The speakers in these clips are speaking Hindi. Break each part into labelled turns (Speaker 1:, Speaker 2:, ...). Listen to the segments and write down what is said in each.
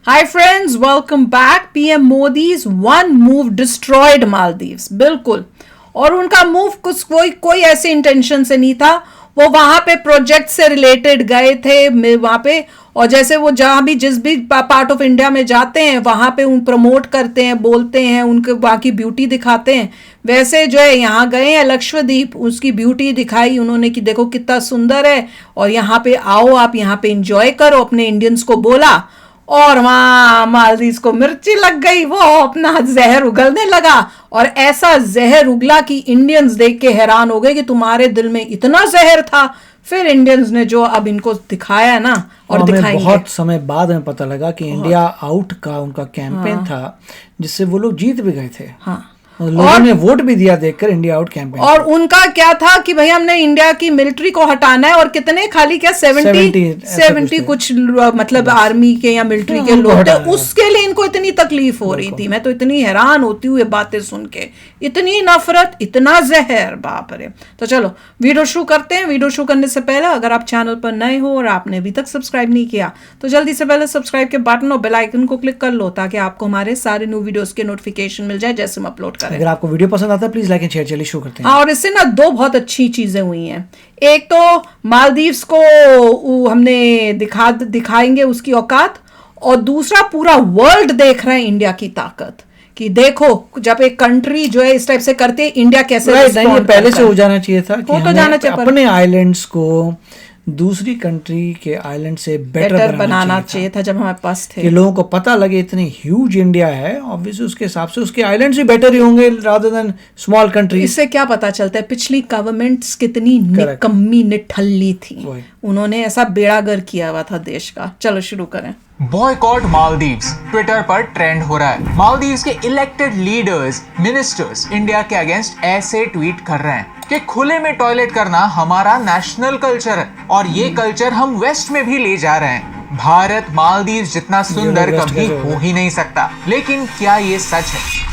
Speaker 1: Hi friends, welcome back. PM Modi's one move destroyed Maldives. बिल्कुल. और उनका मूव कुछ कोई ऐसे इंटेंशन से नहीं था. वो वहां पे प्रोजेक्ट से रिलेटेड गए थे वहां पे, और जैसे वो जहां भी जिस भी पार्ट ऑफ इंडिया में जाते हैं वहां पे उन प्रमोट करते हैं, बोलते हैं, उनके वहां की ब्यूटी दिखाते हैं. वैसे जो है यहाँ गए हैं लक्षद्वीप, उसकी ब्यूटी दिखाई उन्होंने कि देखो कितना सुंदर है और यहाँ पे आओ, आप यहाँ पे इंजॉय करो, अपने इंडियंस को बोला. और वहां मालदीव को मिर्ची लग गई, वो अपना जहर उगलने लगा. और ऐसा जहर उगला कि इंडियंस देख के हैरान हो गए कि तुम्हारे दिल में इतना जहर था. फिर इंडियंस ने जो अब इनको दिखाया ना, और दिखाएंगे.
Speaker 2: बहुत समय बाद हमें पता लगा कि इंडिया आउट का उनका कैंपेन था, जिससे वो लोग जीत भी गए थे.
Speaker 1: हाँ,
Speaker 2: लोगों ने वोट भी दिया देखकर इंडिया आउट कैंपेन.
Speaker 1: और उनका क्या था कि भाई हमने इंडिया की मिलिट्री को हटाना है, और कितने खाली क्या 70 कुछ मतलब आर्मी के या मिलिट्री के लोग थे. उसके लिए इनको इतनी तकलीफ हो रही थी. मैं तो इतनी हैरान होती हूँ ये बातें सुन के. इतनी नफरत, इतना जहर, बाप रे. तो चलो वीडियो शुरू करते हैं. वीडियो शुरू करने से पहले अगर आप चैनल पर नए हो और आपने अभी तक सब्सक्राइब नहीं किया तो जल्दी से पहले सब्सक्राइब के बटन और बेल आइकन को क्लिक कर लो, ताकि आपको हमारे सारे न्यू वीडियोस के नोटिफिकेशन मिल जाए जैसे हम अपलोड करें.
Speaker 2: अगर आपको वीडियो पसंद आता है प्लीज लाइक एंड शेयर. चलिए शुरू करते हैं.
Speaker 1: हाँ, और इससे ना दो बहुत अच्छी चीजें हुई हैं. एक तो मालदीव्स को हमने दिखाएंगे उसकी औकात, और दूसरा पूरा वर्ल्ड देख रहे हैं इंडिया की ताकत कि देखो जब एक कंट्री जो है इस टाइप से करते है इंडिया कैसे
Speaker 2: रिस्पॉन्ड पहले से हो जाना चाहिए था कि
Speaker 1: तो जाना चाहिए,
Speaker 2: अपने आइलैंड्स को दूसरी कंट्री के आइलैंड से बेटर
Speaker 1: बनाना चाहिए था जब हमारे पास थे.
Speaker 2: कि लोगों को पता लगे इतनी ह्यूज इंडिया है, ऑब्वियसली उसके हिसाब से उसके आइलैंड्स भी बेटर ही होंगे रादर देन स्मॉल कंट्री.
Speaker 1: इससे क्या पता चलता है पिछली गवर्नमेंट्स कितनी निकम्मी निठल्ली थी. उन्होंने ऐसा बेड़ागर किया हुआ था देश का. चलो शुरू करें.
Speaker 3: बॉयकॉट मालदीव्स ट्विटर पर ट्रेंड हो रहा है. मालदीव्स के इलेक्टेड लीडर्स, मिनिस्टर्स इंडिया के अगेंस्ट ऐसे ट्वीट कर रहे हैं कि खुले में टॉयलेट करना हमारा नेशनल कल्चर है और ये कल्चर हम वेस्ट में भी ले जा रहे हैं. भारत मालदीव्स जितना सुंदर कभी हो ही नहीं सकता. लेकिन क्या ये सच है?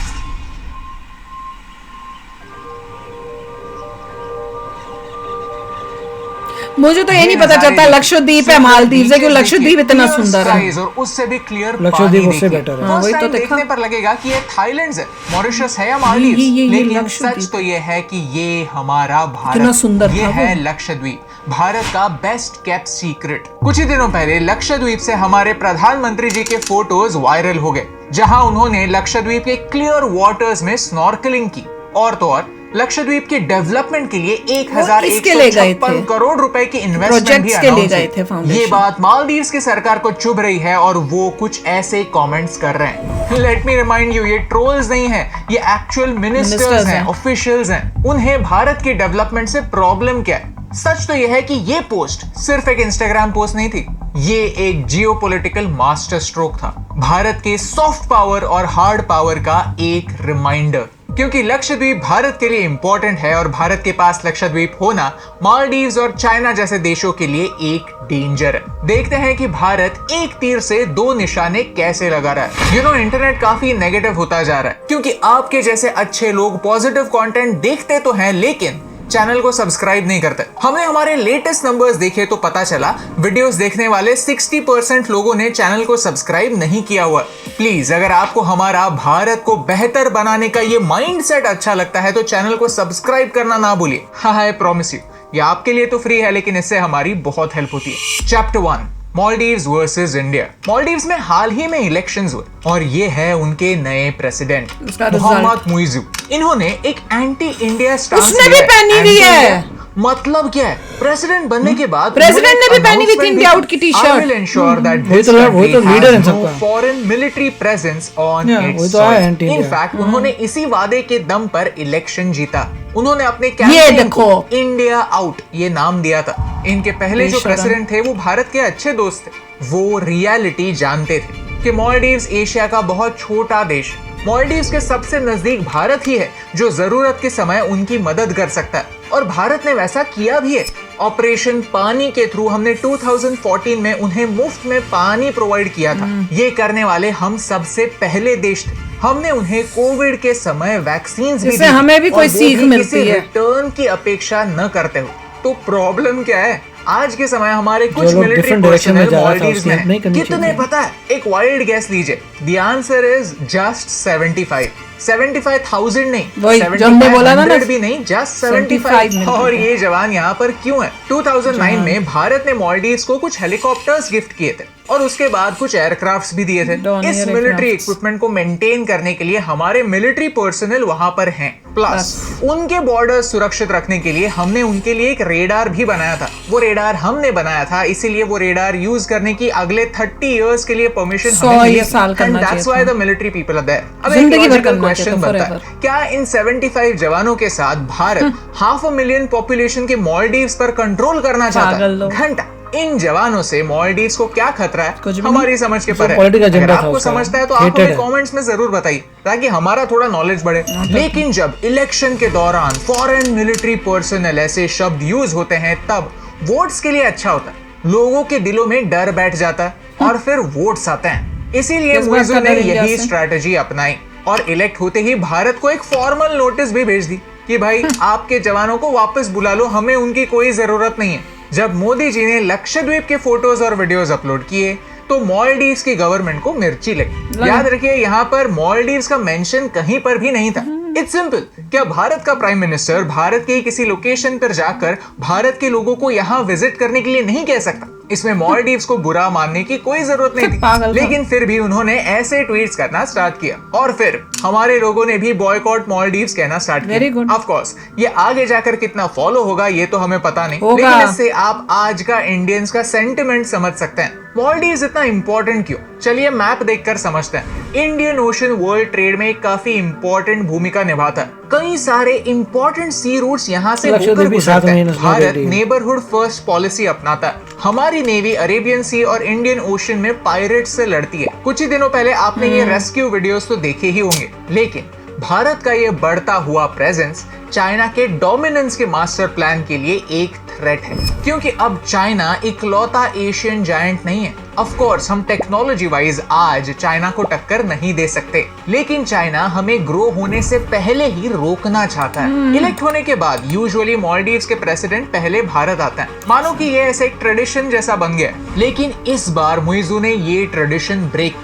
Speaker 1: मुझे तो ये नहीं पता चलता लक्षद्वीप है मालदीव से, क्यों लक्षद्वीप इतना सुंदर है.
Speaker 3: और उससे भी क्लियर
Speaker 2: लक्षद्वीप उससे बेटर है.
Speaker 1: वही तो
Speaker 3: देखने पर लगेगा कि ये थाईलैंड है, मॉरिशस है या मालदीव. लेकिन सच तो ये है कि ये हमारा भारत, ये है लक्षद्वीप, भारत का बेस्ट केप्ट सीक्रेट. कुछ ही दिनों पहले लक्षद्वीप से हमारे प्रधानमंत्री जी के फोटोज वायरल हो गए, जहां उन्होंने लक्षद्वीप के क्लियर वाटर्स में स्नॉर्कलिंग की. और तो और लक्षद्वीप के डेवलपमेंट के लिए 1156 करोड़ रुपए की इन्वेस्टमेंट भी अनाउंस थे. ये बात मालदीव्स की सरकार को चुभ रही है और वो कुछ ऐसे कमेंट्स कर रहे हैं. लेट मी रिमाइंड यू, ये ट्रोल्स नहीं है, ये एक्चुअल मिनिस्टर्स हैं, ऑफिशियल्स हैं. उन्हें भारत के डेवलपमेंट से प्रॉब्लम क्या है? सच तो यह है कि ये पोस्ट सिर्फ एक इंस्टाग्राम पोस्ट नहीं थी, ये एक जियोपॉलिटिकल मास्टर स्ट्रोक था. भारत के सॉफ्ट पावर और हार्ड पावर का एक रिमाइंडर. क्योंकि लक्षद्वीप भारत के लिए इंपॉर्टेंट है और भारत के पास लक्षद्वीप होना मालदीव्स और चाइना जैसे देशों के लिए एक डेंजर है. देखते हैं कि भारत एक तीर से दो निशाने कैसे लगा रहा है. इंटरनेट काफी नेगेटिव होता जा रहा है क्योंकि आपके जैसे अच्छे लोग पॉजिटिव कंटेंट देखते तो हैं लेकिन चैनल को सब्सक्राइब नहीं करते. हमने हमारे लेटेस्ट नंबर्स देखे तो पता चला वीडियोस देखने वाले 60% लोगों ने चैनल को सब्सक्राइब नहीं किया हुआ. प्लीज अगर आपको हमारा भारत को बेहतर बनाने का ये माइंडसेट अच्छा लगता है तो चैनल को सब्सक्राइब करना ना भूलिए. हाँ, आई प्रॉमिस यू ये आपके लिए तो फ्री है लेकिन इससे हमारी बहुत हेल्प होती है. Chapter 1, Maldives versus India. Maldives में हाल ही में इलेक्शंस हुए और ये है उनके नए प्रेसिडेंट मोहम्मद मुइज़. इन्होंने एक एंटी इंडिया स्टांस
Speaker 1: उसने भी पहनी हुई है.
Speaker 3: मतलब क्या है? प्रेसिडेंट बनने के बाद
Speaker 1: प्रेसिडेंट ने भी पहनी हुई थी इंडिया आउट की T-shirt.
Speaker 3: I will ensure that this country has no foreign military presence on its soil. In fact, उन्होंने इसी वादे के दम पर इलेक्शन जीता. उन्होंने अपने कैंपेन को इंडिया आउट ये नाम दिया था. इनके पहले जो प्रेसिडेंट थे वो भारत के अच्छे दोस्त थे. वो रियलिटी जानते थे कि मालदीव्स एशिया का बहुत छोटा देश है. मालदीव्स के सबसे नजदीक भारत ही है जो जरूरत के समय उनकी मदद कर सकता है और भारत ने वैसा किया भी है. ऑपरेशन पानी के थ्रू हमने 2014 में उन्हें मुफ्त में पानी प्रोवाइड किया था. ये करने वाले हम सबसे पहले देश थे. हमने उन्हें कोविड के समय वैक्सीन भी दी.
Speaker 1: हमें भी कोई सीख मिलती है.
Speaker 3: रिटर्न की अपेक्षा न करते हो. तो प्रॉब्लम क्या है? आज के समय हमारे
Speaker 2: जो
Speaker 3: कुछ
Speaker 2: लोग
Speaker 3: मिलिट्री
Speaker 2: different direction में
Speaker 3: पर्सनल
Speaker 2: जा रहा था,
Speaker 3: मॉलडीव्स
Speaker 2: उसकी
Speaker 3: में
Speaker 2: help नहीं करनी
Speaker 3: कितने
Speaker 2: चाहिए।
Speaker 3: पता है? एक वाइल्ड गैस लीजिए। द आंसर इज जस्ट 75,000 नहीं,
Speaker 1: वही जो हमने बोला ना
Speaker 3: 7500 भी नहीं, जस्ट 75। और ये जवान यहाँ पर क्यों है? 2009 में भारत ने मॉलडीव्स को कुछ हेलीकॉप्टर्स गिफ्ट किए थे और उसके बाद कुछ एयरक्राफ्ट्स भी दिए थे। इस मिलिट्री इक्विपमेंट को मेंटेन करने के लिए हमारे मिलिट्री पर्सनल वहां पर हैं। प्लस उनके बॉर्डर सुरक्षित रखने के लिए हमने उनके लिए एक रेडार भी बनाया था। वो रेडार हमने बनाया था, इसीलिए वो रेडार यूज करने की अगले 30 इयर्स के लिए परमिशन हमें मिली। And that's why the military people are there. अब एक लॉजिकल क्वेश्चन बनता है, क्या इन 75 जवानों के साथ भारत 500,000 पॉपुलेशन के मॉलडीव्स पर कंट्रोल करना चाहता है? घंटा इन जवानों से मॉलडीव्स को क्या खतरा है हमारी समझ के परे। अगर आपको समझता है तो आप हमें कमेंट्स में जरूर बताइए ताकि हमारा थोड़ा नॉलेज बढ़े। लेकिन जब इलेक्शन के दौरान फॉरेन मिलिट्री पर्सनल ऐसे शब्द यूज होते हैं तब वोट्स के लिए अच्छा होता है, लोगों के दिलों में डर बैठ जाता है और फिर वोट्स आते हैं। इसीलिए मुइज़ो ने यही स्ट्रैटेजी अपनाई और इलेक्ट होते ही भारत को एक फॉर्मल नोटिस भी भेज दी कि भाई आपके जवानों को वापस बुला लो, हमें उनकी कोई जरूरत नहीं है। जब मोदी जी ने लक्षद्वीप के फोटोज और वीडियोस अपलोड किए तो मॉलडीव्स की गवर्नमेंट को मिर्ची लगी। याद रखिए यहाँ पर मॉलडीव्स का मेंशन कहीं पर भी नहीं था। इट्स सिंपल, क्या भारत का प्राइम मिनिस्टर भारत के किसी लोकेशन पर जाकर भारत के लोगों को यहाँ विजिट करने के लिए नहीं कह सकता? इसमें मॉलडीव्स को बुरा मानने की कोई जरूरत नहीं थी, लेकिन फिर भी उन्होंने ऐसे ट्वीट्स करना स्टार्ट किया और फिर हमारे लोगों ने भी बॉयकॉट मॉलडीव्स कहना स्टार्ट किया। ऑफ कोर्स ये आगे जाकर कितना फॉलो होगा ये तो हमें पता नहीं, लेकिन इससे आप आज का इंडियंस का सेंटिमेंट समझ सकते हैं। मॉलडीव्स इतना इंपॉर्टेंट क्यों? चलिए मैप देखकर समझते हैं। इंडियन ओशन वर्ल्ड ट्रेड में काफी इंपॉर्टेंट भूमिका निभाता है। कई सारे इंपॉर्टेंट सी रूट्स यहाँ से होकर गुजरते हैं। भारत नेबरहुड फर्स्ट पॉलिसी अपनाता है। हमारी नेवी अरेबियन सी और इंडियन ओशन में पायरेट्स से लड़ती है। कुछ ही दिनों पहले आपने ये रेस्क्यू वीडियोस तो देखे ही होंगे, लेकिन भारत का ये बढ़ता हुआ प्रेजेंस चाइना के डोमिनेंस के मास्टर प्लान के लिए एक थ्रेट है, क्योंकि अब चाइना इकलौता एशियन जायंट नहीं है। ऑफ कोर्स हम टेक्नोलॉजी वाइज आज चाइना को टक्कर नहीं दे सकते, लेकिन चाइना हमें ग्रो होने से पहले ही रोकना चाहता है। इलेक्ट होने के बाद यूजुअली मॉलडीव्स के प्रेसिडेंट पहले भारत आता है, मानो कि ये ऐसे एक ट्रेडिशन जैसा बन गया। लेकिन इस बार मुइज़ो ने ये ट्रेडिशन ब्रेक।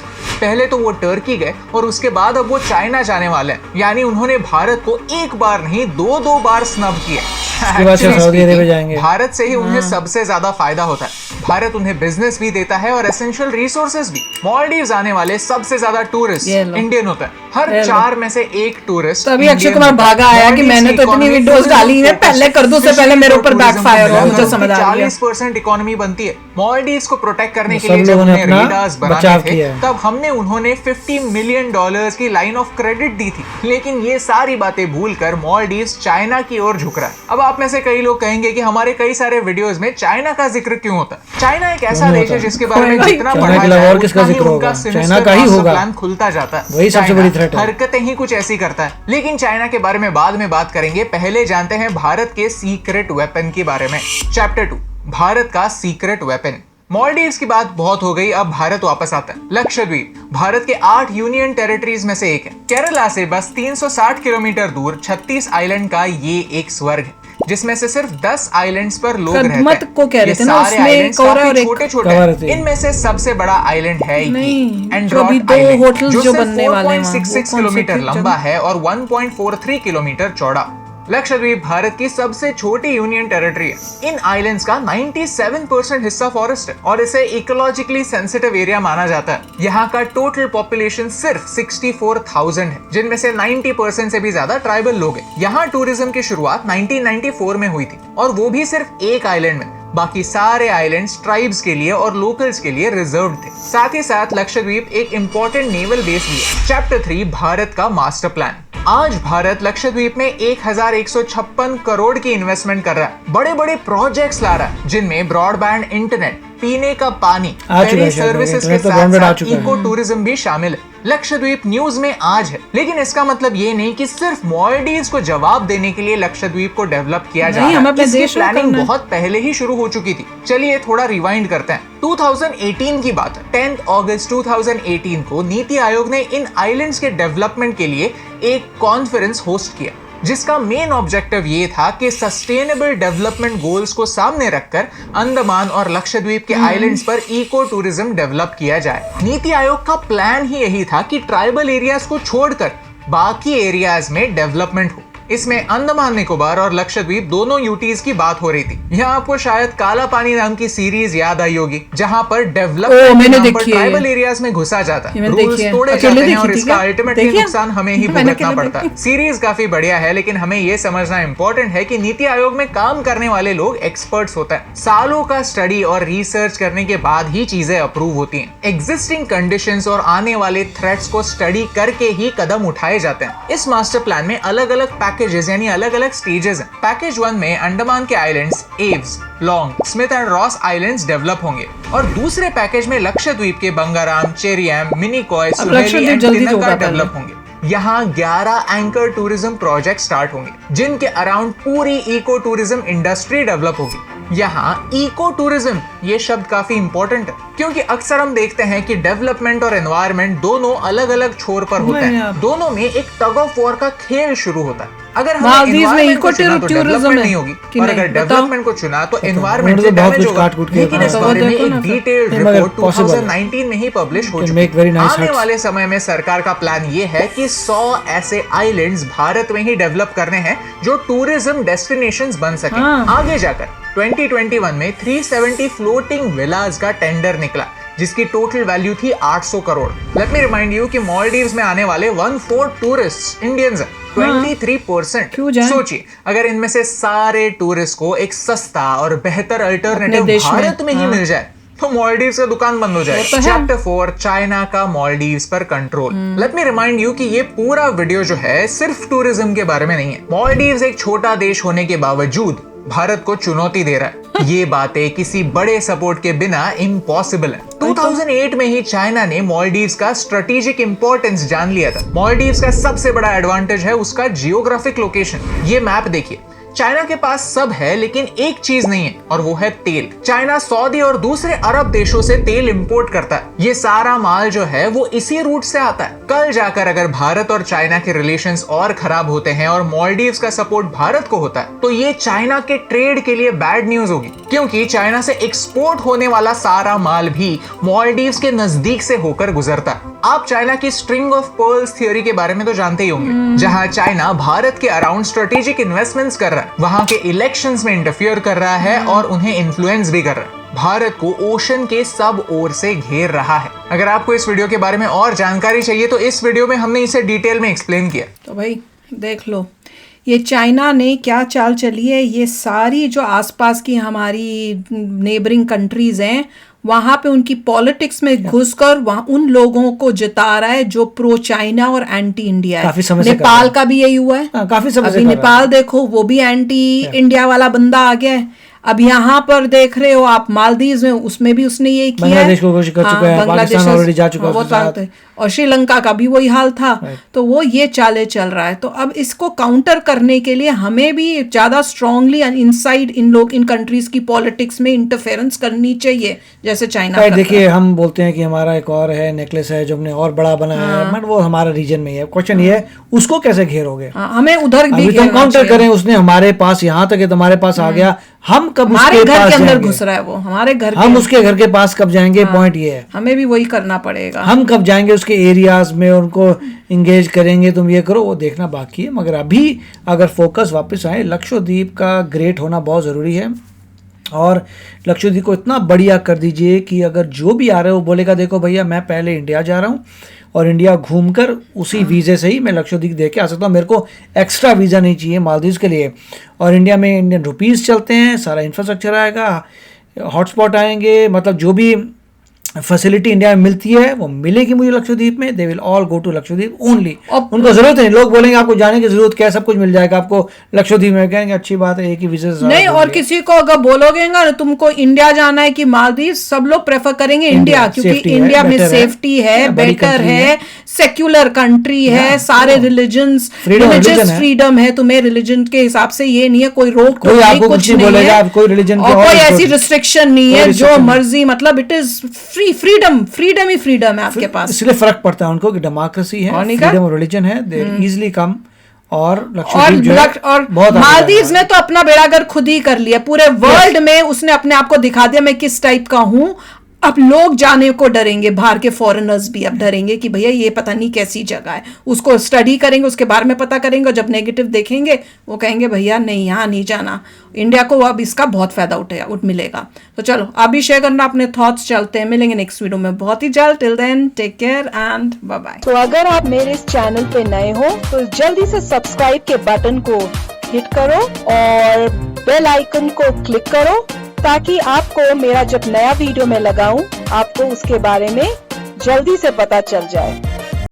Speaker 3: पहले तो वो टर्की गए और उसके बाद अब वो चाइना जाने वाले हैं, यानी उन्होंने भारत को एक बार नहीं दो बार स्नब किया। भारत से ही उन्हें सबसे ज्यादा फायदा होता है। भारत उन्हें बिजनेस भी देता है और एसेंशियल रिसोर्सेज भी। मॉलडीव्स आने वाले सबसे ज्यादा टूरिस्ट इंडियन होता है। हर 4 में से एक टूरिस्ट।
Speaker 1: तभी अक्षय कुमार भागा आया कि मैंने तो इतनी वीडियोस डाली है, पहले कर दूं से पहले मेरे ऊपर बैकफायर हो। मुझे समझ आ गया।
Speaker 3: 40% इकोनॉमी बनती है। मॉलडीव्स को प्रोटेक्ट करने के लिए जब उन्होंने रेडार्स बनाए थे तब हमने उन्होंने $50 मिलियन की लाइन ऑफ क्रेडिट दी थी। लेकिन ये सारी बातें भूलकर मॉलडीव्स चाइना की ओर झुक रहा है। अब आप में से कई लोग कहेंगे कि हमारे कई सारे वीडियोस में चाइना का जिक्र क्यों होता है? चाइना एक ऐसा देश है जिसके बारे में जितना पढ़ा जाए उतना ही उनका सिनिस्टर मास्टर प्लान खुलता जाता है। वही सबसे बड़ी थ्रेट है। हरकतें ही कुछ ऐसी करता है। लेकिन चाइना के बारे में बाद में बात करेंगे, पहले जानते हैं भारत के सीक्रेट वेपन के बारे में। चैप्टर 2, भारत का सीक्रेट वेपन। मॉलडीव्स की बात बहुत हो गई, अब भारत वापस आता है। लक्षद्वीप भारत के 8 यूनियन टेरिटरीज में से एक है। केरला से बस 360 किलोमीटर दूर 36 आइलैंड का ये एक स्वर्ग है, जिसमें से सिर्फ 10 आइलैंड्स पर लोग रहते हैं। ये सारे आइलैंड्स काफी छोटे-छोटे हैं। इनमें से सबसे बड़ा आइलैंड है ये एंड्रोट आइलैंड, जो सिर्फ 4.66 किलोमीटर लंबा है और 1.43 किलोमीटर चौड़ा। लक्षद्वीप भारत की सबसे छोटी यूनियन टेरिटरी है। इन आइलैंड्स का 97% हिस्सा फॉरेस्ट है और इसे इकोलॉजिकली सेंसिटिव एरिया माना जाता है। यहाँ का टोटल पॉपुलेशन सिर्फ 64,000 है, जिनमें से 90% से भी ज्यादा ट्राइबल लोग हैं। यहाँ टूरिज्म की शुरुआत 1994 में हुई थी और वो भी सिर्फ एक आइलैंड में। बाकी सारे आइलैंड्स ट्राइब्स के लिए और लोकल्स के लिए रिजर्व्ड थे। साथ ही साथ लक्षद्वीप एक इंपॉर्टेंट नेवल बेस भी है। चैप्टर 3, भारत का मास्टर प्लान। आज भारत लक्षद्वीप में 1156 करोड़ की इन्वेस्टमेंट कर रहा है। बड़े बड़े प्रोजेक्ट्स ला रहा है, जिनमें ब्रॉडबैंड इंटरनेट, पीने का पानी, फेरी सर्विसेज के साथ इको टूरिज्म भी शामिल है। लक्षद्वीप न्यूज में आज है, लेकिन इसका मतलब ये नहीं कि सिर्फ मॉलडीव्स को जवाब देने के लिए लक्षद्वीप को डेवलप किया जा रहा है। इसकी प्लानिंग बहुत पहले ही शुरू हो चुकी थी। चलिए थोड़ा रिवाइंड करते हैं। 2018 की बात है। 10 अगस्त 2018 को नीति आयोग ने इन आइलैंड्स के डेवलपमेंट के लिए एक कॉन्फ्रेंस होस्ट किया। जिसका मेन ऑब्जेक्टिव ये था कि सस्टेनेबल डेवलपमेंट गोल्स को सामने रखकर अंडमान और लक्षद्वीप के आइलैंड्स पर इको टूरिज्म डेवलप किया जाए। नीति आयोग का प्लान ही यही था कि ट्राइबल एरियाज को छोड़कर बाकी एरियाज में डेवलपमेंट हो। इसमें अंडमान निकोबार और लक्षद्वीप दोनों यूटीज की बात हो रही थी। यहाँ आपको शायद काला पानी नाम की सीरीज याद आई होगी, जहाँ पर डेवलपमेंट ट्राइबल एरियाज में घुसा जाता है, रूल्स तोड़े जाते हैं और इसका अल्टीमेटली नुकसान हमें ही भुगतना पड़ता है। सीरीज काफी बढ़िया है, लेकिन हमें ये समझना इंपॉर्टेंट है कि नीति आयोग में काम करने वाले लोग एक्सपर्ट्स होते हैं। सालों का स्टडी और रिसर्च करने के बाद ही चीजें अप्रूव होती हैं। एग्जिस्टिंग कंडीशंस और आने वाले थ्रेट्स को स्टडी करके ही कदम उठाए जाते हैं। इस मास्टर प्लान में अलग अलग पैकेजेस यानी अलग अलग स्टेजेस हैं। पैकेज 1 में अंडमान के islands Aves, long, Smith and Ross islands develop होंगे और दूसरे पैकेज में लक्षद्वीप के बंगाराम, चेरियाम, मिनिकॉय, सुहेली एंड तिनका डेवलप होंगे। यहाँ 11 एंकर टूरिज्म प्रोजेक्ट स्टार्ट होंगे, जिनके अराउंड पूरी इको टूरिज्म इंडस्ट्री डेवलप होगी। यहाँ इको टूरिज्म ये शब्द काफी इंपॉर्टेंट है, क्योंकि अक्सर हम देखते हैं कि डेवलपमेंट और एनवायरनमेंट दोनों अलग अलग छोर पर होते हैं। दोनों में एक टग ऑफ वॉर का खेल शुरू होता है। अगर हम एनवायरनमेंट को चुना तो डेवलपमेंट नहीं होगी, और अगर डेवलपमेंट को चुना तो एनवायरनमेंट से डैमेज होगा। लेकिन इस बारे में एक डिटेल्ड रिपोर्ट 2019 में ही पब्लिश हो चुकी है। आने वाले समय में सरकार का प्लान ये है कि 100 ऐसे आइलैंड्स भारत में ही डेवलप करने हैं जो टूरिज्म डेस्टिनेशंस बन सके। आगे जाकर 2021 में 370 फ्लोटिंग विलास का टेंडर निकला, जिसकी टोटल वैल्यू थी 800 crore. Let me remind you कि मालदीव्स में आने वाले 1/4 टूरिस्ट इंडियंस हैं, 23%। सोचिए, अगर इनमें से सारे टूरिस्ट को एक सस्ता और बेहतर अल्टरनेटिव भारत में ही मिल जाए तो मालदीव्स का दुकान बंद हो जाए। चैप्टर 4 चाइना का मालदीव्स पर control. Let me remind you कि ये पूरा वीडियो जो है सिर्फ टूरिज्म के बारे में नहीं है। मालदीव्स एक छोटा देश होने के बावजूद भारत को चुनौती दे रहा है। ये बातें किसी बड़े सपोर्ट के बिना इम्पॉसिबल है। 2008 में ही चाइना ने मालदीव्स का स्ट्रेटेजिक इंपॉर्टेंस जान लिया था। मालदीव्स का सबसे बड़ा एडवांटेज है उसका जियोग्राफिक लोकेशन। ये मैप देखिए, चाइना के पास सब है लेकिन एक चीज नहीं है, और वो है तेल। चाइना सऊदी और दूसरे अरब देशों से तेल इंपोर्ट करता है। ये सारा माल जो है वो इसी रूट से आता है। कल जाकर अगर भारत और चाइना के रिलेशंस और खराब होते हैं और मालदीव्स का सपोर्ट भारत को होता है तो ये चाइना के ट्रेड के लिए बैड न्यूज होगी, क्योंकि चाइना से एक्सपोर्ट होने वाला सारा माल भी मालदीव्स के नजदीक से होकर गुजरता है। आप चाइना की स्ट्रिंग ऑफ पर्ल्स थ्योरी के बारे में तो जानते ही होंगे, जहां चाइना भारत के अराउंड स्ट्रेटेजिक इन्वेस्टमेंट्स कर रहा है, वहां के इलेक्शंस में इंटरफियर कर रहा है और उन्हें इन्फ्लुएंस भी कर रहा है। भारत को ओशन के सब ओर से घेर रहा है। अगर आपको इस वीडियो के बारे में और जानकारी चाहिए तो इस वीडियो में हमने इसे डिटेल में एक्सप्लेन किया।
Speaker 1: तो भाई देख लो, ये चाइना ने क्या चाल चली है। ये सारी जो आसपास की हमारी नेबरिंग कंट्रीज हैं वहां पे उनकी पॉलिटिक्स में घुसकर वहां उन लोगों को जिता रहा है जो प्रो चाइना और एंटी इंडिया है। नेपाल का भी यही हुआ है।
Speaker 2: काफी समय
Speaker 1: अभी नेपाल देखो, वो भी एंटी इंडिया वाला बंदा आ गया है। अब यहाँ पर देख रहे हो आप मालदीव में, उसमें भी उसने यही किया है।
Speaker 2: बांग्लादेश ऑलरेडी जा चुका है
Speaker 1: और श्रीलंका का भी वही हाल था। तो वो ये चाले चल रहा है। तो अब इसको काउंटर करने के लिए हमें भी ज्यादा स्ट्रांगली इनसाइड इन कंट्रीज की पॉलिटिक्स में इंटरफेरेंस करनी चाहिए, जैसे चाइना।
Speaker 2: देखिए, हम बोलते हैं कि हमारा एक और है नेकलेस है जो हमने और बड़ा बनाया है, बट वो हमारा रीजन में ही है। क्वेश्चन ये है उसको कैसे घेरोगे?
Speaker 1: हमें उधर भी
Speaker 2: काउंटर करें। उसने हमारे पास यहाँ तक तुम्हारे पास आ गया, हम कब
Speaker 1: हमारे घर के अंदर घुस रहा है वो, हमारे घर
Speaker 2: हम उसके घर के पास कब जाएंगे? पॉइंट ये है,
Speaker 1: हमें भी वही करना पड़ेगा।
Speaker 2: हम कब जाएंगे उसके एरियाज में, उनको इंगेज करेंगे, तुम ये करो, वो देखना बाकी है। मगर अभी अगर फोकस वापस आए, लक्षद्वीप का ग्रेट होना बहुत ज़रूरी है और लक्षद्वीप को इतना बढ़िया कर दीजिए कि अगर जो भी आ रहा है वो बोलेगा देखो भैया मैं पहले इंडिया जा रहा हूँ और इंडिया घूमकर उसी वीज़े से ही मैं लक्षद्वीप देख के आ सकता हूँ, मेरे को एक्स्ट्रा वीज़ा नहीं चाहिए मालदीव्स के लिए। और इंडिया में इंडियन रुपीज़ चलते हैं, सारा इंफ्रास्ट्रक्चर आएगा, हॉटस्पॉट आएंगे, मतलब जो भी फैसिलिटी इंडिया में मिलती है वो मिलेगी मुझे लक्षद्वीप में। They will all go to Lakshadweep only. उनको जरूरत नहीं, लोग बोलेंगे आपको जाने की जरूरत क्या है, सब कुछ मिल जाएगा आपको लक्षद्वीप में। कहेंगे अच्छी बात है, एक ही वीजा
Speaker 1: नहीं। और किसी को अगर बोलोगे ना तुमको इंडिया जाना है कि मालदीव, सब लोग प्रेफर करेंगे इंडिया, क्योंकि इंडिया में सेफ्टी है, बेटर है, सेक्युलर कंट्री है, सारे रिलीजन्स, रिलीजियस फ्रीडम है। तुम्हें रिलीजन के हिसाब से ये नहीं है कोई रोक टोक, कुछ नहीं है, कोई ऐसी रिस्ट्रिक्शन नहीं है, जो मर्जी, मतलब it is freedom he freedom है आपके पास।
Speaker 2: इसलिए फर्क पड़ता है उनको कि डेमोक्रेसी है, फ्रीडम ऑफ रिलीजन है, दे इजीली कम और लक्षद्वीप जो है
Speaker 1: और
Speaker 2: बहुत आगे
Speaker 1: मालदीव्स
Speaker 2: जा रहा
Speaker 1: ने तो अपना बेड़ागर खुद ही कर लिया, पूरे वर्ल्ड में उसने अपने आप को दिखा दिया मैं किस टाइप का हूं। अब लोग जाने को डरेंगे, बाहर के फॉरेनर्स भी अब डरेंगे कि भैया ये पता नहीं कैसी जगह है, उसको स्टडी करेंगे, उसके बारे में पता करेंगे, और जब नेगेटिव देखेंगे वो कहेंगे भैया नहीं यहाँ नहीं जाना। इंडिया को अब इसका बहुत फायदा उठ मिलेगा। तो चलो आप भी शेयर करना अपने थॉट्स। चलते हैं, मिलेंगे नेक्स्ट वीडियो में बहुत ही जल्द। Till then take care and bye bye.
Speaker 4: तो अगर आप मेरे इस चैनल पे नए हो तो जल्दी से सब्सक्राइब के बटन को हिट करो और बेल आइकन को क्लिक करो, ताकि आपको मेरा जब नया वीडियो मैं लगाऊं आपको उसके बारे में जल्दी से पता चल जाए।